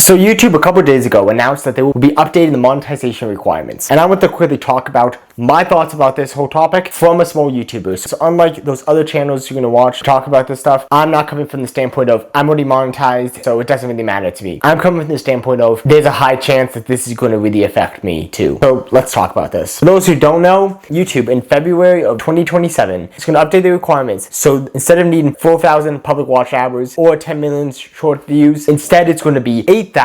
So YouTube a couple days ago announced that they will be updating the monetization requirements. And I want to quickly talk about my thoughts about this whole topic from a small YouTuber. So unlike those other channels you're going to watch talk about this stuff, I'm not coming from the standpoint of I'm already monetized, so it doesn't really matter to me. I'm coming from the standpoint of there's a high chance that this is going to really affect me too. So let's talk about this. For those who don't know, YouTube in February of 2027 is going to update the requirements. So instead of needing 4,000 public watch hours or 10 million short views, instead it's going to be 8,000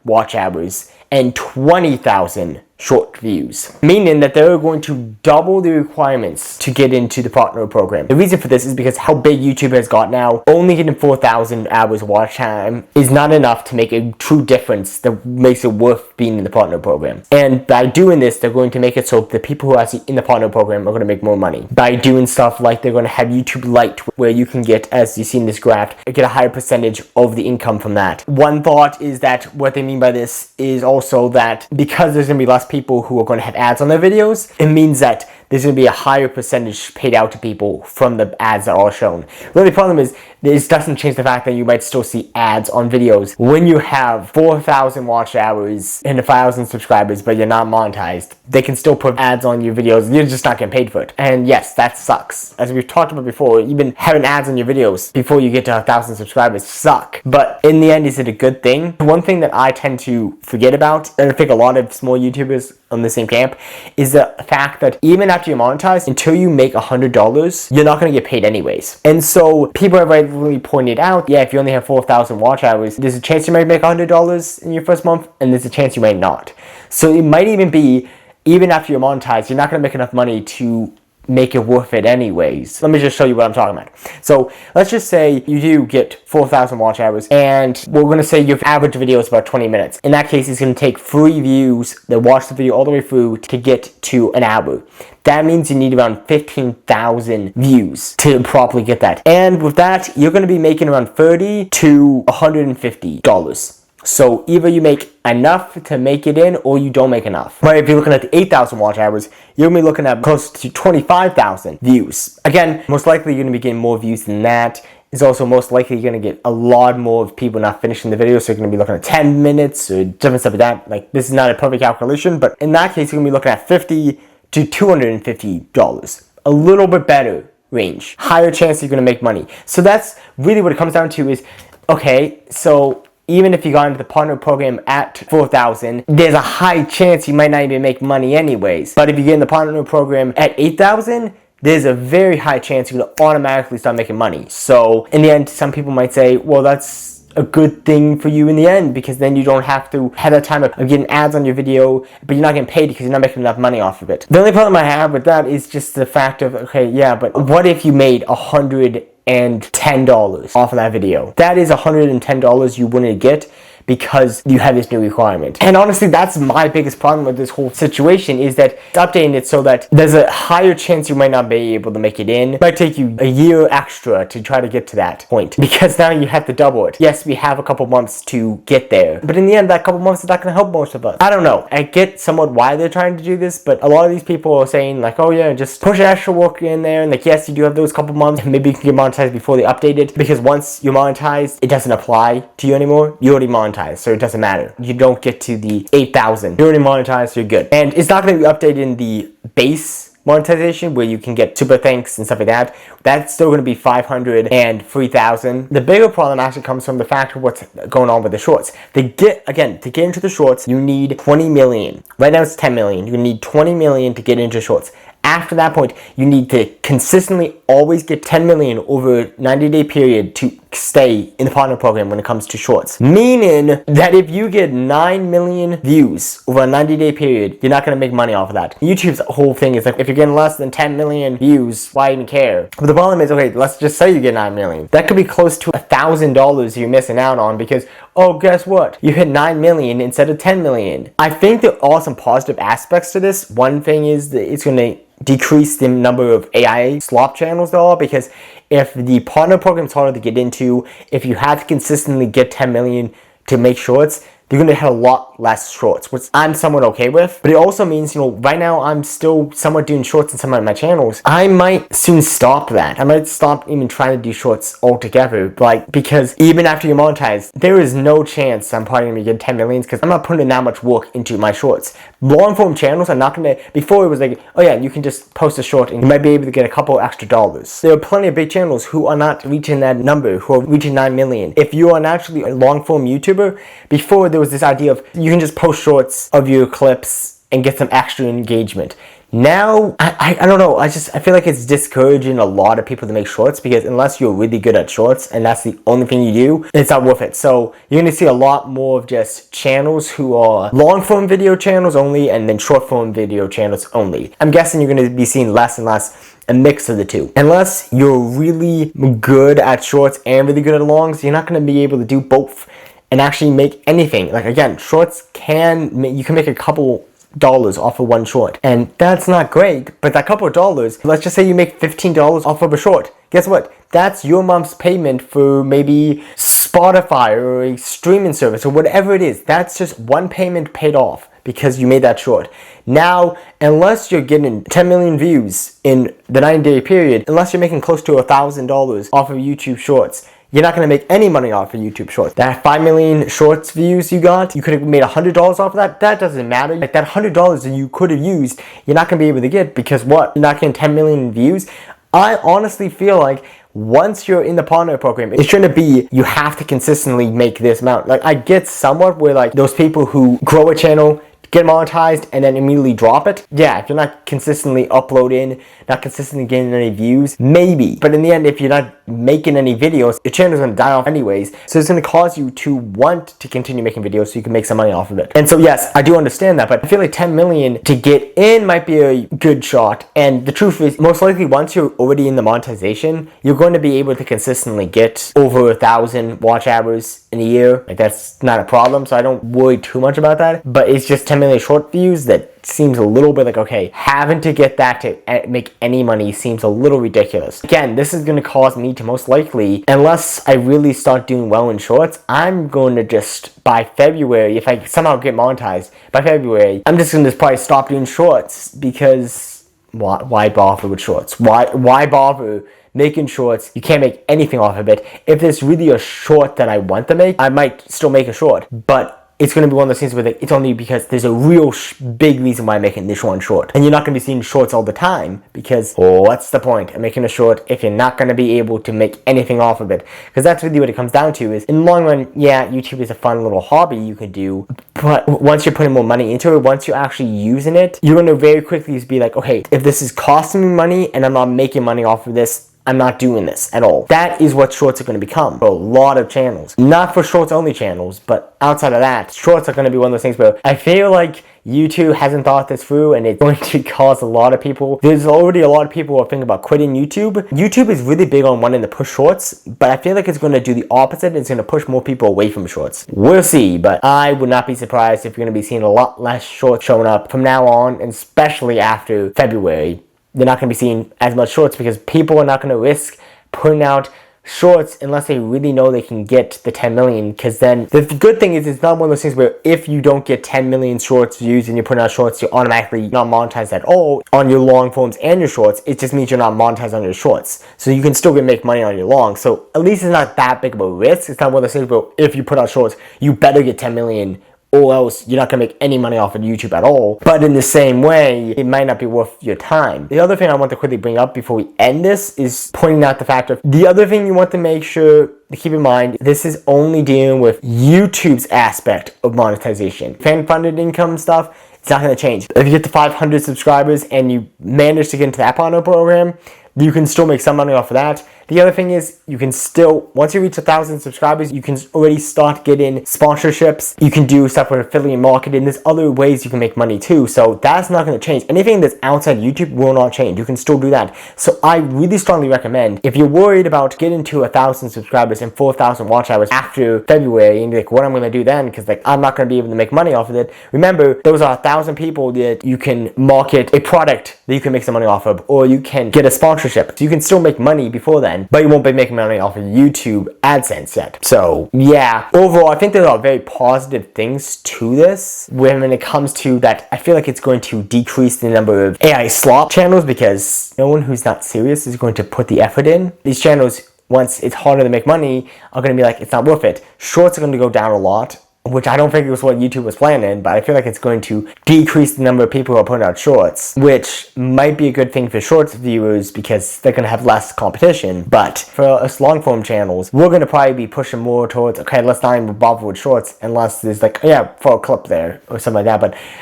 watch hours and 20,000 short views, meaning that they're going to double the requirements to get into the partner program. The reason for this is because how big YouTube has got now, only getting 4,000 hours watch time is not enough to make a true difference that makes it worth being in the partner program. And by doing this, they're going to make it so the people who are actually in the partner program are going to make more money by doing stuff like they're going to have YouTube Lite, where you can get, as you see in this graph, get a higher percentage of the income from that. One thought is that what they mean by this is also that because there's going to be less people who are going to have ads on their videos, it means that there's going to be a higher percentage paid out to people from the ads that are shown. The only problem is this doesn't change the fact that you might still see ads on videos when you have 4,000 watch hours and 1,000 subscribers, but you're not monetized. They can still put ads on your videos. You're just not getting paid for it. And yes, that sucks. As we've talked about before, even having ads on your videos before you get to 1,000 subscribers suck. But in the end, is it a good thing? One thing that I tend to forget about, and I think a lot of small YouTubers on the same camp, is the fact that even after you're monetized, until you make $100, you're not going to get paid anyways. And so people have rightfully pointed out, yeah, if you only have 4,000 watch hours, there's a chance you might make $100 in your first month, and there's a chance you might not. So it might even be, even after you're monetized, you're not going to make enough money to make it worth it anyways. Let me just show you what I'm talking about. So let's just say you do get 4,000 watch hours, and we're going to say your average video is about 20 minutes. In that case, it's going to take 3 views that watch the video all the way through to get to an hour. That means you need around 15,000 views to properly get that. And with that, you're going to be making around $30 to $150. So either you make enough to make it in, or you don't make enough. But if you're looking at the 8,000 watch hours, you're going to be looking at close to 25,000 views. Again, most likely you're going to be getting more views than that. It's also most likely you're going to get a lot more of people not finishing the video, so you're going to be looking at 10 minutes or different stuff like that. Like, this is not a perfect calculation, but in that case, you're going to be looking at $50 to $250. A little bit better range. Higher chance you're going to make money. So that's really what it comes down to is, okay, so even if you got into the partner program at 4,000, there's a high chance you might not even make money anyways. But if you get in the partner program at 8,000, there's a very high chance you're going to automatically start making money. So in the end, some people might say, well, that's a good thing for you in the end, because then you don't have to have that time of getting ads on your video, but you're not getting paid because you're not making enough money off of it. The only problem I have with that is just the fact of, okay, yeah, but what if you made $110 off of that video? That is $110 you wouldn't get because you have this new requirement. And honestly, that's my biggest problem with this whole situation, is that it's updating it so that there's a higher chance you might not be able to make it in. It might take you a year extra to try to get to that point, because now you have to double it. Yes, we have a couple months to get there, but in the end, that couple months is not going to help most of us. I don't know. I get somewhat why they're trying to do this, but a lot of these people are saying like, oh yeah, just push extra work in there, and like, yes, you do have those couple months, and maybe you can get monetized before they update it, because once you're monetized, it doesn't apply to you anymore. You're already monetized, so it doesn't matter. You don't get to the 8,000. You're already monetized, so you're good. And it's not going to be updated in the base monetization where you can get super thanks and stuff like that. That's still going to be 500 and 3,000. The bigger problem actually comes from the fact of what's going on with the shorts. To get into the shorts, you need 20 million. Right now it's 10 million. You need 20 million to get into shorts. After that point, you need to consistently always get 10 million over a 90-day period to stay in the partner program when it comes to shorts. Meaning that if you get 9 million views over a 90-day period, you're not going to make money off of that. YouTube's whole thing is like, if you're getting less than 10 million views, why even care? But the problem is, okay, let's just say you get 9 million. That could be close to $1,000 you're missing out on because, oh, guess what? You hit 9 million instead of 10 million. I think there are some positive aspects to this. One thing is that it's going to decrease the number of AI slop channels there are, because if the partner program is harder to get into, if you have to consistently get 10 million to make shorts, you're going to have a lot less shorts, which I'm somewhat okay with. But it also means, right now I'm still somewhat doing shorts in some of my channels. I might soon stop that. I might stop even trying to do shorts altogether, because even after you monetize, there is no chance I'm probably going to get 10 millions because I'm not putting that much work into my shorts. Long form channels are not going to, before it was like, oh yeah, you can just post a short and you might be able to get a couple extra dollars. There are plenty of big channels who are not reaching that number, who are reaching 9 million. If you are naturally a long form YouTuber, before there was this idea of you can just post shorts of your clips and get some extra engagement. Now, I don't know, I feel like it's discouraging a lot of people to make shorts because unless you're really good at shorts and that's the only thing you do, it's not worth it. So you're going to see a lot more of just channels who are long form video channels only and then short form video channels only. I'm guessing you're going to be seeing less and less a mix of the two. Unless you're really good at shorts and really good at longs, you're not going to be able to do both and actually make anything. Like again, shorts you can make a couple dollars off of one short, and that's not great, but that couple of dollars, let's just say you make $15 off of a short. Guess what? That's your month's payment for maybe Spotify or a streaming service or whatever it is. That's just one payment paid off because you made that short. Now, unless you're getting 10 million views in the 90-day period, unless you're making close to $1,000 off of YouTube Shorts, you're not going to make any money off of YouTube Shorts. That 5 million Shorts views you got, you could have made $100 off of that. That doesn't matter. Like that $100 that you could have used, you're not going to be able to get because what? You're not getting 10 million views. I honestly feel like once you're in the partner program, it shouldn't be you have to consistently make this amount. Like I get somewhat where like those people who grow a channel, get monetized, and then immediately drop it. Yeah, if you're not consistently uploading, not consistently getting any views, maybe. But in the end, if you're not making any videos, your channel's gonna die off anyways. So it's gonna cause you to want to continue making videos so you can make some money off of it. And so yes, I do understand that, but I feel like 10 million to get in might be a good shot. And the truth is, most likely once you're already in the monetization, you're going to be able to consistently get over 1,000 watch hours in a year. Like that's not a problem, so I don't worry too much about that. But it's just 10 million short views that seems a little bit like, okay, having to get that to make any money seems a little ridiculous. Again, this is going to cause me to most likely, unless I really start doing well in shorts, I'm going to just, by February, if I somehow get monetized, by February, I'm just going to probably stop doing shorts because why bother with shorts? Why bother making shorts? You can't make anything off of it. If there's really a short that I want to make, I might still make a short, but it's going to be one of those things where it's only because there's a real big reason why I'm making this one short. And you're not going to be seeing shorts all the time because what's the point of making a short if you're not going to be able to make anything off of it? Because that's really what it comes down to is, in the long run, yeah, YouTube is a fun little hobby you could do, but once you're putting more money into it, once you're actually using it, you're going to very quickly be like, okay, if this is costing me money and I'm not making money off of this, I'm not doing this at all. That is what shorts are going to become for a lot of channels. Not for shorts only channels, but outside of that, shorts are going to be one of those things where I feel like YouTube hasn't thought this through and it's going to cause a lot of people. There's already a lot of people who are thinking about quitting YouTube. YouTube is really big on wanting to push shorts, but I feel like it's going to do the opposite. It's going to push more people away from shorts. We'll see, but I would not be surprised if you're going to be seeing a lot less shorts showing up from now on, and especially after February. They're not going to be seeing as much shorts because people are not going to risk putting out shorts unless they really know they can get the 10 million, because then the good thing is it's not one of those things where if you don't get 10 million shorts views and you're putting out shorts, you're automatically not monetized at all on your long forms and your shorts. It just means you're not monetized on your shorts, so you can still make money on your long. So at least it's not that big of a risk. It's not one of those things where if you put out shorts, you better get 10 million or else you're not going to make any money off of YouTube at all. But in the same way, it might not be worth your time. The other thing I want to quickly bring up before we end this is pointing out the fact of the other thing you want to make sure to keep in mind, this is only dealing with YouTube's aspect of monetization. Fan-funded income stuff, it's not going to change. If you get to 500 subscribers and you manage to get into that partner program, you can still make some money off of that. The other thing is, you can still, once you reach 1,000 subscribers, you can already start getting sponsorships. You can do stuff with affiliate marketing. There's other ways you can make money too. So that's not going to change. Anything that's outside YouTube will not change. You can still do that. So I really strongly recommend, if you're worried about getting to 1,000 subscribers and 4,000 watch hours after February, and you're like, what am I going to do then? Because like, I'm not going to be able to make money off of it. Remember, those are 1,000 people that you can market a product that you can make some money off of, or you can get a sponsorship. So you can still make money before then. can, but you won't be making money off of YouTube AdSense yet. So yeah, overall, I think there are very positive things to this. When it comes to that, I feel like it's going to decrease the number of AI slop channels because no one who's not serious is going to put the effort in. These channels, once it's harder to make money, are going to be like, it's not worth it. Shorts are going to go down a lot, which I don't think was what YouTube was planning, but I feel like it's going to decrease the number of people who are putting out shorts, which might be a good thing for shorts viewers because they're going to have less competition. But for us long form channels, we're going to probably be pushing more towards, okay, let's not even bother with shorts unless there's like, yeah, for a clip there or something like that.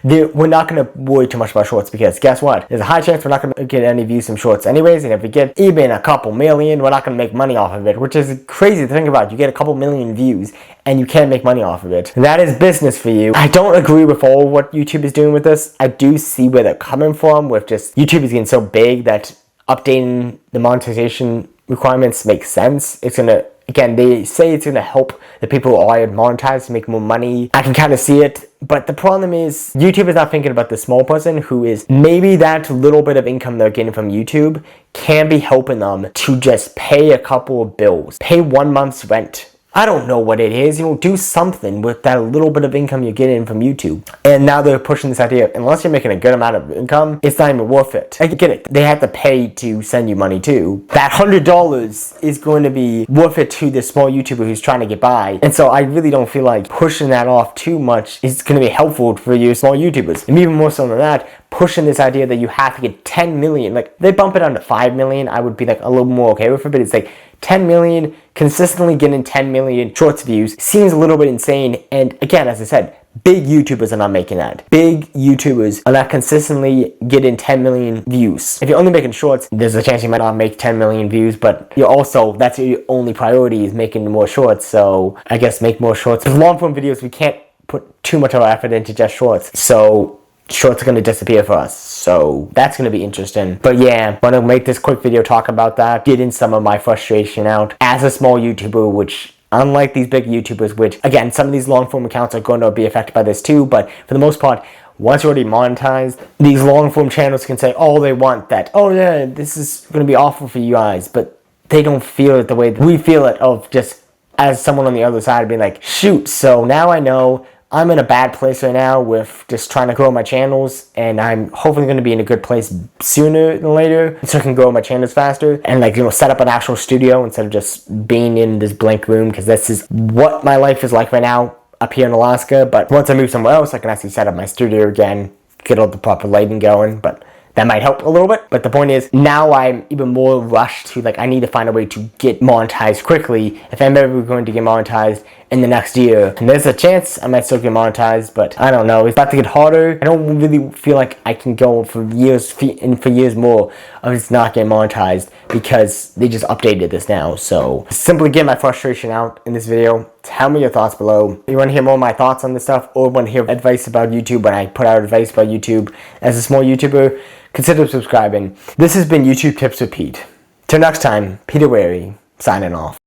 But we're not going to worry too much about shorts because guess what? There's a high chance we're not going to get any views from shorts anyways. And if we get even a couple million, we're not going to make money off of it, which is crazy to think about. You get a couple million views and you can't make money off of it. That is business for you. I don't agree with all what YouTube is doing with this. I do see where they're coming from with just YouTube is getting so big that updating the monetization requirements makes sense. It's gonna, again, they say it's gonna help the people who are monetized to make more money. I can kind of see it, but the problem is YouTube is not thinking about the small person who is maybe that little bit of income they're getting from YouTube can be helping them to just pay a couple of bills, pay 1 month's rent. I don't know what it is, do something with that little bit of income you're getting from YouTube. And now they're pushing this idea, unless you're making a good amount of income, it's not even worth it. I get it. They have to pay to send you money too. That $100 is going to be worth it to the small YouTuber who's trying to get by. And so I really don't feel like pushing that off too much is going to be helpful for you small YouTubers. And even more so than that, pushing this idea that you have to get 10 million, like they bump it down to 5 million, I would be like a little more okay with it, but it's like 10 million, consistently getting 10 million shorts views seems a little bit insane. And again, as I said, big YouTubers are not making that. Big YouTubers are not consistently getting 10 million views. If you're only making shorts, there's a chance you might not make 10 million views, but you're also, that's your only priority is making more shorts. So I guess make more shorts. With long form videos, we can't put too much of our effort into just shorts. So shorts are going to disappear for us, so that's going to be interesting. But yeah, I'm going to make this quick video talk about that, getting some of my frustration out as a small YouTuber, which unlike these big YouTubers, which again, some of these long form accounts are going to be affected by this too, but for the most part, once you're already monetized, these long form channels can say all they want that, oh yeah, this is going to be awful for you guys, but they don't feel it the way that we feel it, of just as someone on the other side being like, shoot, so now I know I'm in a bad place right now with just trying to grow my channels, and I'm hopefully going to be in a good place sooner than later so I can grow my channels faster and set up an actual studio instead of just being in this blank room, because this is what my life is like right now up here in Alaska. But once I move somewhere else, I can actually set up my studio again, get all the proper lighting going, but that might help a little bit. But the point is, now I'm even more rushed to I need to find a way to get monetized quickly if I'm ever going to get monetized in the next year. And there's a chance I might still get monetized, but I don't know. It's about to get harder. I don't really feel like I can go for years and for years more of just not getting monetized because they just updated this now. So simply get my frustration out in this video. Tell me your thoughts below. If you want to hear more of my thoughts on this stuff or want to hear advice about YouTube when I put out advice about YouTube as a small YouTuber, consider subscribing. This has been YouTube Tips with Pete. Till next time, Peter Wary, signing off.